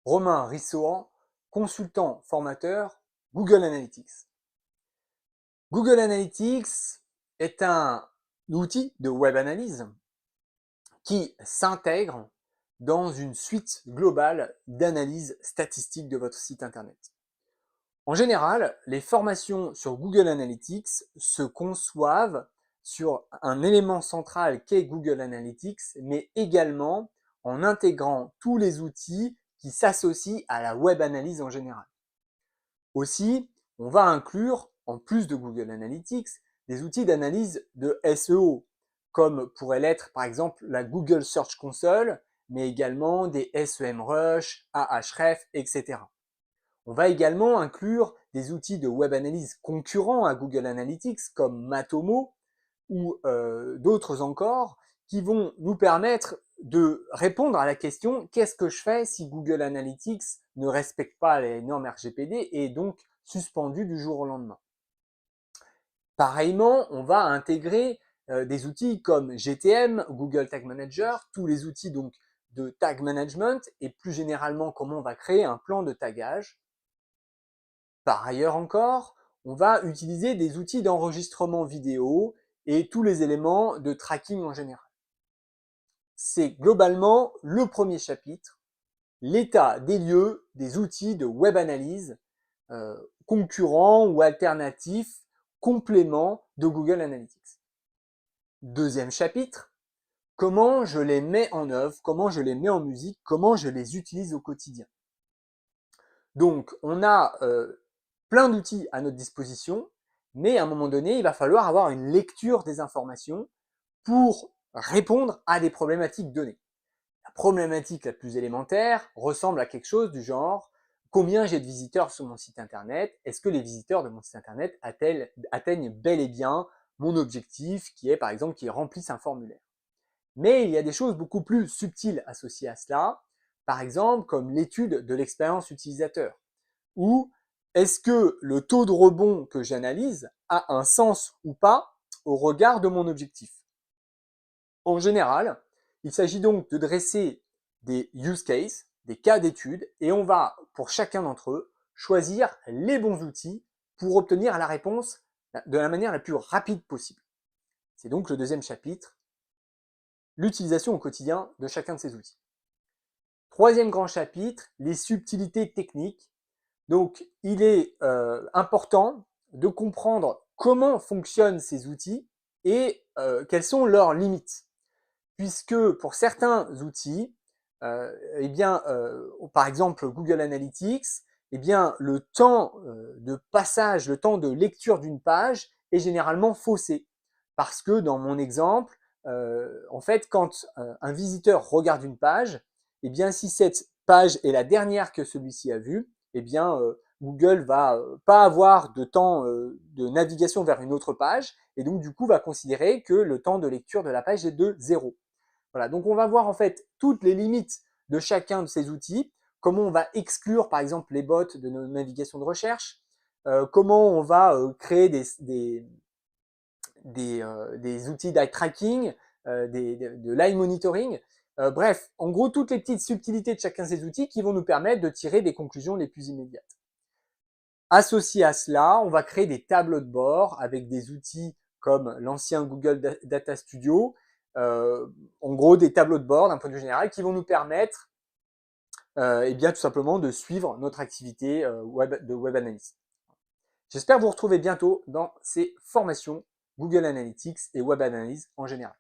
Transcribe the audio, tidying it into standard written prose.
Romain Rissoan, consultant formateur Google Analytics. Google Analytics est un outil de web analyse qui s'intègre dans une suite globale d'analyse statistique de votre site internet. En général, les formations sur Google Analytics se conçoivent sur un élément central qu'est Google Analytics, mais également en intégrant tous les outils qui s'associent à la web analyse en général. Aussi, on va inclure, en plus de Google Analytics, des outils d'analyse de SEO, comme pourrait l'être par exemple la Google Search Console, mais également des SEMrush, Ahref, etc. On va également inclure des outils de web analyse concurrents à Google Analytics comme Matomo ou d'autres encore qui vont nous permettre de répondre à la question qu'est-ce que je fais si Google Analytics ne respecte pas les normes RGPD et est donc suspendu du jour au lendemain. Pareillement, on va intégrer des outils comme GTM, Google Tag Manager, tous les outils donc de tag management et plus généralement comment on va créer un plan de tagage. Par ailleurs encore, on va utiliser des outils d'enregistrement vidéo et tous les éléments de tracking en général. C'est globalement le premier chapitre, l'état des lieux des outils de web analyse concurrents ou alternatifs, compléments de Google Analytics. Deuxième chapitre, comment je les mets en œuvre, comment je les mets en musique, comment je les utilise au quotidien. Donc, on a plein d'outils à notre disposition, mais à un moment donné, il va falloir avoir une lecture des informations pour répondre à des problématiques données. La problématique la plus élémentaire ressemble à quelque chose du genre combien j'ai de visiteurs sur mon site internet, est-ce que les visiteurs de mon site internet atteignent bel et bien mon objectif qui est par exemple qu'ils remplissent un formulaire. Mais il y a des choses beaucoup plus subtiles associées à cela, par exemple comme l'étude de l'expérience utilisateur, ou est-ce que le taux de rebond que j'analyse a un sens ou pas au regard de mon objectif. En général, il s'agit donc de dresser des use cases, des cas d'études, et on va, pour chacun d'entre eux, choisir les bons outils pour obtenir la réponse de la manière la plus rapide possible. C'est donc le deuxième chapitre, l'utilisation au quotidien de chacun de ces outils. Troisième grand chapitre, les subtilités techniques. Donc, il est important de comprendre comment fonctionnent ces outils et quelles sont leurs limites. Puisque pour certains outils, par exemple Google Analytics, le temps de passage, le temps de lecture d'une page est généralement faussé. Parce que dans mon exemple, en fait, quand un visiteur regarde une page, si cette page est la dernière que celui-ci a vue, Google va pas avoir de temps de navigation vers une autre page et donc du coup va considérer que le temps de lecture de la page est de 0. Voilà, donc on va voir en fait toutes les limites de chacun de ces outils, comment on va exclure par exemple les bots de nos navigations de recherche, comment on va créer des outils d'eye tracking, de line monitoring. Bref, en gros, toutes les petites subtilités de chacun de ces outils qui vont nous permettre de tirer des conclusions les plus immédiates. Associé à cela, on va créer des tableaux de bord avec des outils comme l'ancien Google Data Studio, en gros des tableaux de bord d'un point de vue général qui vont nous permettre tout simplement de suivre notre activité de web analyse. J'espère vous retrouver bientôt dans ces formations Google Analytics et Web Analyse en général.